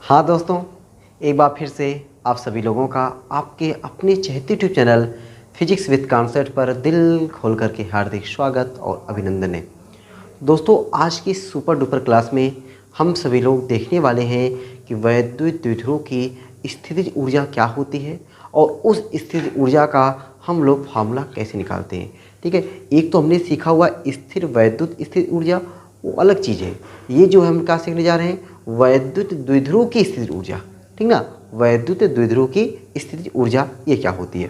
हाँ दोस्तों, एक बार फिर से आप सभी लोगों का आपके अपने चहेते YouTube channel physics with concept पर दिल खोल करके हार्दिक स्वागत और अभिनंदन है। दोस्तों, आज की सुपर डुपर क्लास में हम सभी लोग देखने वाले हैं कि वैद्युत द्विध्रुव की स्थितिज ऊर्जा क्या होती है और उस स्थितिज ऊर्जा का हम लोग फार्मूला कैसे निकालते हैं। ठीक है, एक तो हमने सीखा हुआ स्थिर वैद्युत स्थितिज ऊर्जा, वो अलग चीज़ है। ये जो हम क्या सीखने जा रहे हैं, वैद्युत द्विध्रुव की स्थितिज ऊर्जा। ठीक ना, वैद्युत द्विध्रुव की स्थितिज ऊर्जा ये क्या होती है।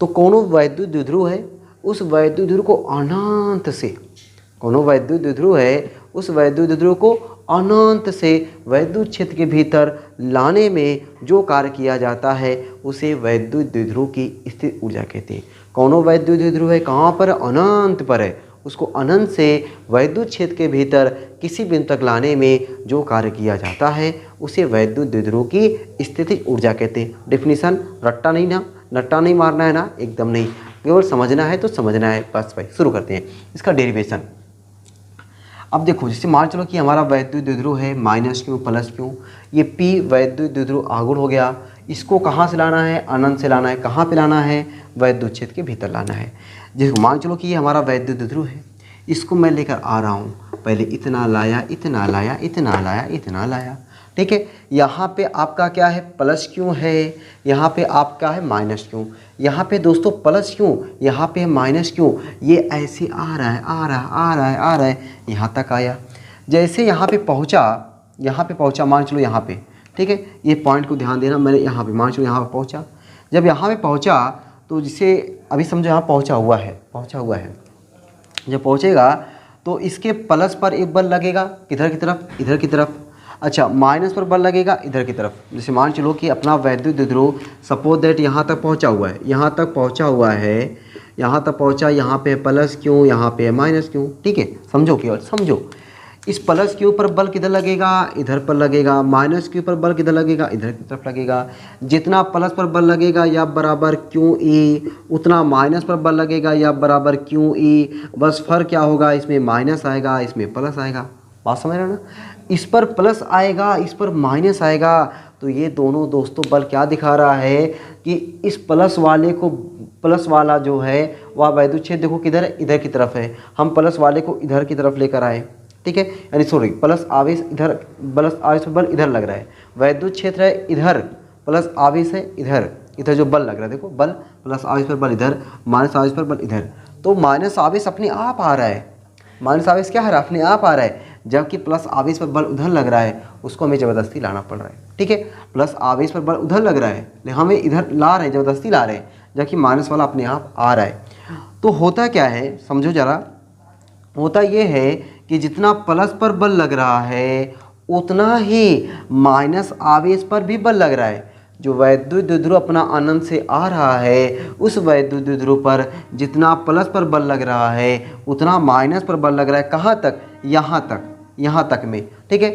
तो कोनो वैद्युत द्विध्रुव है, उस वैद्युत द्विध्रुव को अनंत से, कोनो वैद्युत द्विध्रुव है उस वैद्युत द्विध्रुव को अनंत से वैद्युत क्षेत्र के भीतर लाने में जो कार्य किया जाता है उसे वैद्युत द्विध्रुव की स्थितिज ऊर्जा कहते हैं। कोनो वैद्युत द्विध्रुव है कहाँ पर, अनंत पर है, उसको अनंत से वैद्युत क्षेत्र के भीतर किसी बिंदु तक लाने में जो कार्य किया जाता है उसे वैद्युत द्विध्रुव की स्थितिज ऊर्जा कहते हैं। डेफिनेशन रट्टा नहीं ना, नट्टा नहीं मारना है ना, एकदम नहीं, केवल समझना है तो समझना है बस भाई। शुरू करते हैं इसका डेरिवेशन। अब देखो, जैसे मान चलो कि हमारा वैद्युत द्विध्रुव है माइनस क्यू प्लस क्यू, ये पी वैद्युत द्विध्रुव आगुण हो गया। इसको कहाँ से लाना है, अनंत से लाना है। कहाँ पे लाना है, वैद्युत क्षेत्र के भीतर लाना है। जैसे मान चलो कि ये हमारा वैद्युत द्विध्रुव है, इसको मैं लेकर आ रहा हूँ, पहले इतना लाया, इतना लाया, इतना लाया, इतना लाया। ठीक है, यहाँ पे आपका क्या है, प्लस क्यों है, यहाँ पे आपका है माइनस क्यों, यहाँ पे दोस्तों प्लस क्यों, यहाँ पे माइनस क्यों, ये ऐसे आ रहा है, आ रहा है, आ रहा है, आ रहा है, यहाँ तक आया। जैसे यहाँ पे पहुँचा, मान चलो यहाँ पे, ठीक है, ये पॉइंट को ध्यान देना, मैंने यहाँ पे मान चलो यहाँ पे पहुँचा। जब यहाँ पे पहुँचा तो जिसे अभी समझो यहाँ पहुँचा हुआ है, जब पहुँचेगा तो इसके प्लस पर एक बल लगेगा, किधर की तरफ, इधर की तरफ। अच्छा, माइनस पर बल लगेगा इधर की तरफ। जैसे मान चलो कि अपना वैद्युत द्विध्रुव सपोज दैट यहाँ तक पहुँचा हुआ है, यहाँ तक पहुँचा, यहाँ पे प्लस क्यों, यहाँ पे माइनस क्यों। ठीक है, समझो, केवल समझो। इस प्लस क्यू पर बल किधर लगेगा, इधर पर लगेगा। माइनस क्यू पर बल किधर लगेगा, इधर की तरफ लगेगा। जितना प्लस पर बल लगेगा या बराबर क्यू ई, उतना माइनस पर बल लगेगा या बराबर क्यू ई। बस फर्क क्या होगा, इसमें माइनस आएगा, इसमें प्लस आएगा। बात समझ रहे हो ना, इस पर प्लस आएगा, इस पर माइनस आएगा। तो ये दोनों दोस्तों बल क्या दिखा रहा है कि इस प्लस वाला जो है वह वैद्युत क्षेत्र देखो किधर है, इधर की तरफ है। हम प्लस वाले को इधर की तरफ लेकर आए, ठीक है, यानी सॉरी, प्लस आवेश इधर, प्लस आवेश पर बल इधर लग रहा है। वैद्युत क्षेत्र है इधर, प्लस आवेश है इधर, इधर जो बल लग रहा है देखो, बल प्लस आवेश पर बल इधर, माइनस आवेश पर बल इधर। तो माइनस आवेश अपने आप आ रहा है, माइनस आवेश क्या है, अपने आप आ रहा है, जबकि प्लस आवेश पर बल उधर लग रहा है, उसको हमें ज़बरदस्ती लाना पड़ रहा है। ठीक है, प्लस आवेश पर बल उधर लग रहा है, लेकिन हमें इधर ला रहे हैं, ज़बरदस्ती ला रहे हैं, जबकि माइनस वाला अपने आप आ रहा है। तो होता क्या है, समझो ज़रा, होता ये है कि जितना प्लस पर बल लग रहा है उतना ही माइनस आवेश पर भी बल लग रहा है। जो वैद्युत द्विध्रुव अपना अनंत से आ रहा है, उस वैद्युत द्विध्रुव पर जितना प्लस पर बल लग रहा है उतना माइनस पर बल लग रहा है। कहाँ तक, यहाँ तक में। ठीक है,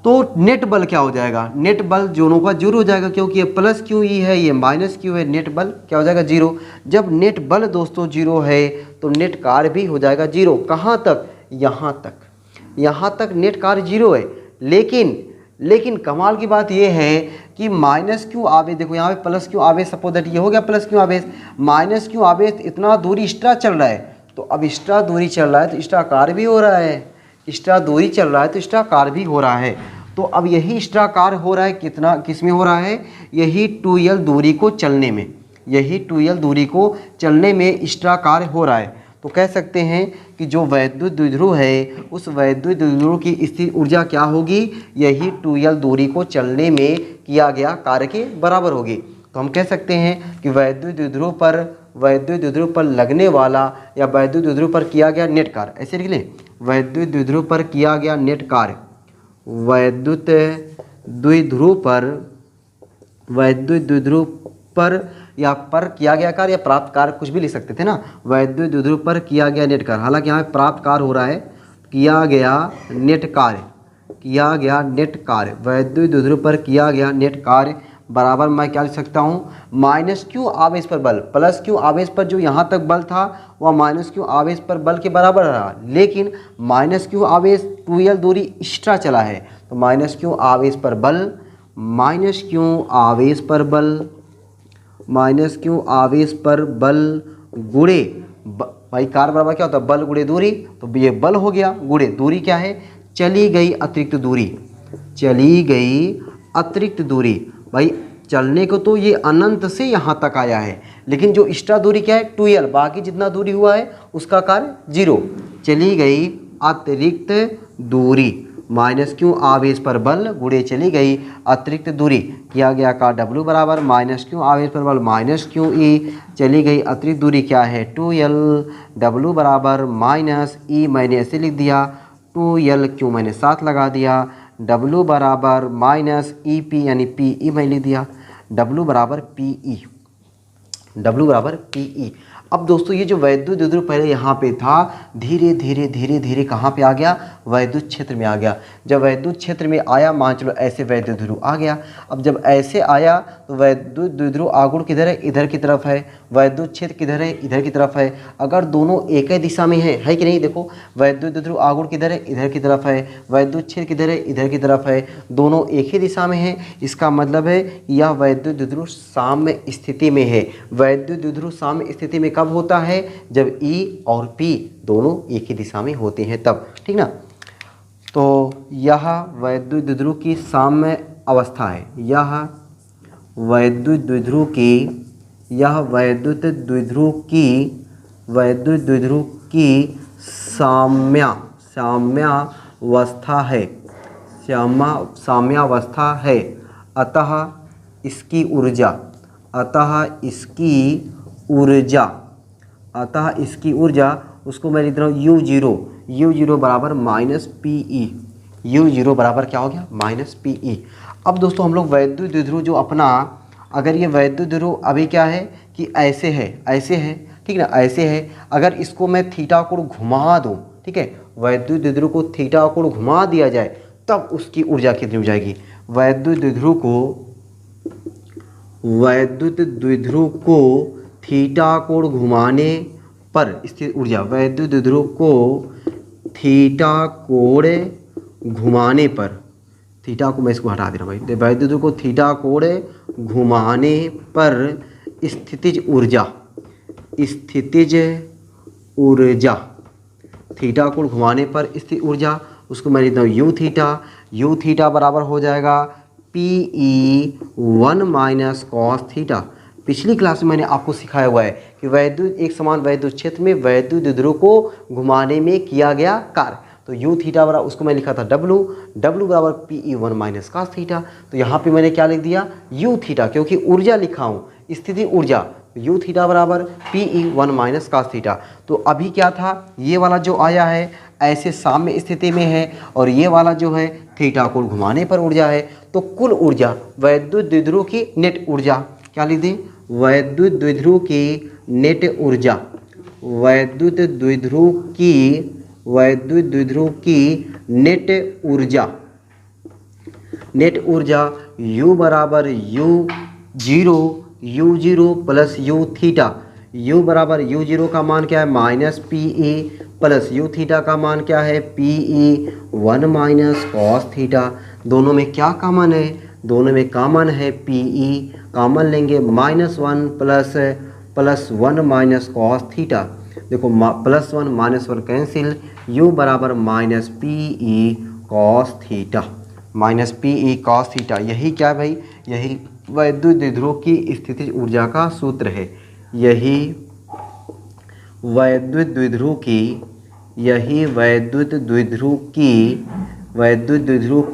तो नेट बल क्या हो जाएगा, नेट बल दोनों का जीरो हो जाएगा, क्योंकि ये प्लस क्यू ई है, ये माइनस क्यू है, नेट बल क्या हो जाएगा, जीरो। जब नेट बल दोस्तों जीरो है तो नेट कार्य भी हो जाएगा जीरो। कहाँ तक, यहाँ तक नेट कार्य जीरो है। लेकिन कमाल की बात ये है कि माइनस क्यू आवेश, देखो यहाँ पे प्लस क्यू आवेश, सपोज दैट ये हो गया प्लस क्यू आवेश, माइनस क्यू आवेश इतना दूरी एक्स्ट्रा चल रहा है। तो अब एक्स्ट्रा दूरी चल रहा है तो एक्स्ट्रा कार्य भी हो रहा है, एक्स्ट्रा दूरी चल रहा है तो एक्स्ट्रा कार्य भी हो रहा है। तो अब यही एक्स्ट्रा कार्य हो रहा है, कितना, किस में हो रहा है, यही 2l दूरी को चलने में, यही 2l दूरी को चलने में एक्स्ट्रा कार्य हो रहा है। तो कह सकते हैं कि जो वैद्युत द्विध्रुव है उस वैद्युत द्विध्रुव की स्थिर ऊर्जा क्या होगी, यही 2l दूरी को चलने में किया गया कार्य के बराबर होगी। तो हम कह सकते हैं कि वैद्युत द्विध्रुव पर लगने वाला या वैद्युत द्विध्रुव पर किया गया नेट कार्य, ऐसे लिख लें, वैद्युत द्विध्रुव पर किया गया नेट कार्य, वैद्युत द्विध्रुव पर या पर किया गया कार्य या प्राप्त कार्य, कुछ भी लिख सकते थे ना। वैद्युत द्विध्रुव पर किया गया नेट कार्य, हालांकि यहाँ प्राप्त कार्य हो रहा है, किया गया नेट कार्य, वैद्युत द्विध्रुव पर किया गया नेट कार्य बराबर मैं क्या लिख सकता हूँ, माइनस क्यू आवेश पर बल, प्लस क्यू आवेश पर जो यहाँ तक बल था वह माइनस क्यू आवेश पर बल के बराबर रहा। लेकिन माइनस क्यू आवेश 2l दूरी एक्स्ट्रा चला है, तो माइनस क्यू आवेश पर बल माइनस क्यू आवेश पर बल, माइनस क्यू आवेश पर बल गुणे भाई कार्य बराबर क्या होता है, बल गुणे दूरी, तो ये बल हो गया, गुणे दूरी क्या है, चली गई अतिरिक्त दूरी, चली गई अतिरिक्त दूरी। भाई चलने को तो ये अनंत से यहाँ तक आया है, लेकिन जो एक्स्ट्रा दूरी क्या है 2l, बाकी जितना दूरी हुआ है उसका कार्य 0। चली गई अतिरिक्त दूरी, माइनस क्यू आवेश पर बल गुणे चली गई अतिरिक्त दूरी, किया गया का W बराबर माइनस क्यू आवेश पर बल माइनस क्यू ई, चली गई अतिरिक्त दूरी क्या है 2l, W बराबर माइनस ई मैंने ऐसे लिख दिया 2l, क्यू मैंने साथ लगा दिया, W बराबर माइनस ई पी यानी पी ई मैं लिख दिया, W बराबर पी ई, W बराबर पी ई। अब दोस्तों ये जो वैद्युत द्विध्रुव पहले यहाँ पे था, धीरे धीरे धीरे धीरे कहाँ पे आ गया, वैद्युत क्षेत्र में आ गया। जब वैद्युत क्षेत्र में आया, मान चलो ऐसे वैद्युत द्विध्रुव आ गया। अब जब ऐसे आया तो वैद्युत द्विध्रुव आगुण किधर है, इधर की तरफ है, वैद्युत क्षेत्र किधर है, इधर की तरफ है। अगर दोनों एक ही दिशा में है कि नहीं, देखो वैद्युत द्विध्रुव आगुण किधर है, इधर की तरफ है, वैद्युत क्षेत्र किधर है, इधर की तरफ है, दोनों एक ही दिशा में है, इसका मतलब है यह वैद्युत द्विध्रुव साम्य स्थिति में है। वैद्युत द्विध्रुव साम्य स्थिति में कब होता है, जब E और P दोनों एक ही दिशा में होते हैं तब, ठीक ना। तो यह वैद्युत द्विध्रुव की साम्य अवस्था है, यह वैद्युत द्विध्रुव की, यह वैद्युत द्विध्रुव की साम्यावस्था है, साम्यावस्था है। अतः इसकी ऊर्जा उसको मैं लिख रहा हूँ U0 बराबर माइनस पी ई, U0 बराबर क्या हो गया, माइनस पी ई। अब दोस्तों हम लोग वैद्युत द्विध्रुव जो अपना, अगर ये वैद्युत द्विध्रुव अभी क्या है कि ऐसे है ठीक ना, ऐसे है, अगर इसको मैं थीटा कोण घुमा दूँ, ठीक है, वैद्युत द्विध्रुव को थीटा कोण घुमा दिया जाए तब उसकी ऊर्जा कितनी हो जाएगी। वैद्युत द्विध्रुव को थीटा कोण घुमाने पर स्थित ऊर्जा, वैद्युत द्विध्रुव को थीटा कोण घुमाने पर, थीटा को मैं इसको हटा दे रहा हूँ भाई, वैद्युत द्विध्रुव को थीटा कोण घुमाने पर स्थितिज ऊर्जा, थीटा कोण घुमाने पर स्थित ऊर्जा, उसको मैं लिखता हूँ यू थीटा बराबर हो जाएगा PE1 माइनस कॉस थीटा। पिछली क्लास में मैंने आपको सिखाया हुआ है कि वैद्युत एक समान वैद्युत क्षेत्र में वैद्युत द्विध्रुव को घुमाने में किया गया कार्य, तो यू थीटा बराबर, उसको मैं लिखा था W बराबर PE1 माइनस कॉस थीटा। तो यहाँ पे मैंने क्या लिख दिया, यू थीटा, क्योंकि ऊर्जा लिखा हूँ, स्थिति ऊर्जा, यू थीटा बराबर PE1 माइनस कॉस थीटा। तो अभी क्या था, ये वाला जो आया है ऐसे साम्य स्थिति में है, और ये वाला जो है थीटा कोण घुमाने पर ऊर्जा है। तो कुल ऊर्जा वैद्युत द्विध्रुव की नेट ऊर्जा क्या लिख दें, वैद्युत द्विध्रुव की नेट ऊर्जा, वैद्युत द्विध्रुव की नेट ऊर्जा U बराबर U0 plus U theta. U बराबर U0 का मान क्या है, minus PE, plus U theta का मान क्या है, PE1 माइनस कॉस थीटा। दोनों में क्या कॉमन है, दोनों में कॉमन है PE, कॉमन लेंगे -1 प्लस 1 माइनस कॉस थीटा। देखो +1 -1 कैंसिल, U बराबर minus PE cos theta, minus PE cos theta. यही क्या है भाई, यही वैद्युत द्विध्रुव की स्थितिज ऊर्जा का सूत्र है। यही वैद्युत द्विध्रुव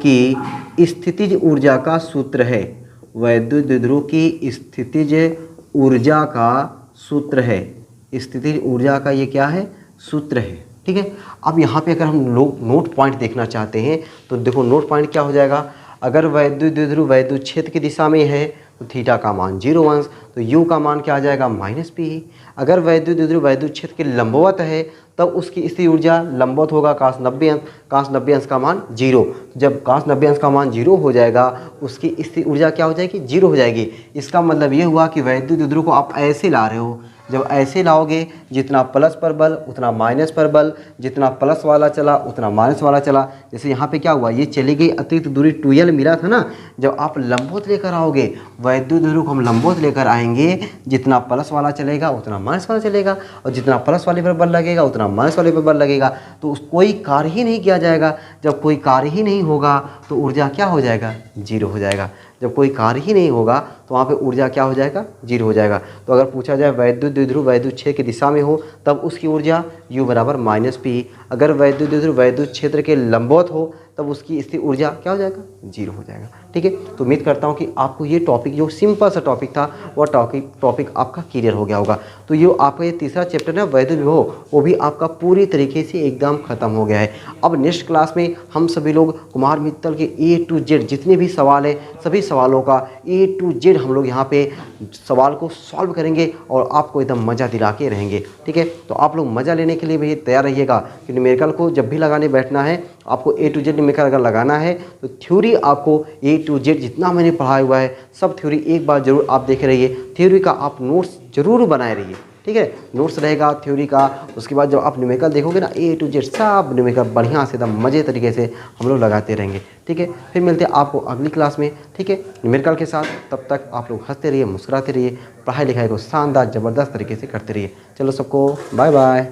की स्थितिज ऊर्जा का सूत्र है, वैद्युत द्विध्रुव की स्थितिज ऊर्जा का सूत्र है, स्थितिज ऊर्जा का ये क्या है, सूत्र है, ठीक है। अब यहाँ पे अगर हम लोग नोट पॉइंट देखना चाहते हैं तो देखो नोट पॉइंट क्या हो जाएगा, अगर वैद्युत द्विध्रुव वैद्युत क्षेत्र की दिशा में है तो थीटा का मान 0 अंश, तो U का मान क्या आ जाएगा, माइनस PE। अगर वैद्युत द्विध्रुव वैद्युत क्षेत्र के लंबवत है तब उसकी स्थितिज ऊर्जा लंबवत होगा cos 90 अंश, cos 90 अंश का मान 0। जब cos 90 अंश का मान 0 हो जाएगा उसकी स्थितिज ऊर्जा क्या हो जाएगी, 0 हो जाएगी। इसका मतलब ये हुआ कि वैद्युत द्विध्रुव को आप ऐसे ला रहे हो, जब ऐसे लाओगे जितना प्लस पर बल उतना माइनस पर बल, जितना प्लस वाला चला उतना माइनस वाला चला। जैसे यहाँ पे क्या हुआ, ये चली गई अतिरिक्त दूरी 2l मिला था ना। जब आप लंबवत लेकर आओगे, वैद्युत ध्रुव को हम लंबवत लेकर आएंगे, जितना प्लस वाला चलेगा उतना माइनस वाला चलेगा, और जितना प्लस वाले पर बल लगेगा उतना माइनस वाले पर बल लगेगा। तो कोई कार्य ही नहीं किया जाएगा। जब कोई कार्य ही नहीं होगा तो ऊर्जा क्या हो जाएगा, जीरो हो जाएगा। जब कोई कार्य ही नहीं होगा तो वहाँ पे ऊर्जा क्या हो जाएगा, जीरो हो जाएगा। तो अगर पूछा जाए वैद्युत द्विध्रुव वैद्युत क्षेत्र की दिशा में हो तब उसकी ऊर्जा U बराबर -P। अगर वैद्युत द्विध्रुव वैद्युत क्षेत्र के लंबवत हो तब उसकी स्थिर ऊर्जा क्या हो जाएगा, जीरो हो जाएगा। ठीक है, तो उम्मीद करता हूँ कि आपको ये टॉपिक जो सिंपल सा टॉपिक था वो टॉपिक आपका क्लियर हो गया होगा। तो ये आपका ये तीसरा चैप्टर है वैद्युत विभव, वो भी आपका पूरी तरीके से एकदम खत्म हो गया है। अब नेक्स्ट क्लास में हम सभी लोग कुमार मित्तल के A to Z जितने भी सवाल है सभी सवालों का A to Z हम लोग यहाँ पे सवाल को सॉल्व करेंगे और आपको एकदम मज़ा दिला के रहेंगे। ठीक है, तो आप लोग मज़ा लेने के लिए भी तैयार रहिएगा कि न्यूमेरिकल को जब भी लगाने बैठना है आपको A to Z न्यूमेरिकल अगर लगाना है तो थ्योरी आपको A to Z जितना मैंने पढ़ाया हुआ है सब थ्योरी एक बार जरूर आप देखे रहिए। थ्योरी का आप नोट्स जरूर बनाए रहिए। ठीक है, नोट्स रहेगा थ्योरी का। उसके बाद जब आप न्यूमेरिकल देखोगे ना A to Z सब न्यूमेरिकल बढ़िया से एकदम मज़े तरीके से हम लोग लगाते रहेंगे। ठीक है, फिर मिलते हैं आपको अगली क्लास में। ठीक है, न्यूमेरिकल के साथ। तब तक आप लोग हंसते रहिए, मुस्कुराते रहिए, पढ़ाई लिखाई को शानदार ज़बरदस्त तरीके से करते रहिए। चलो सबको बाय बाय।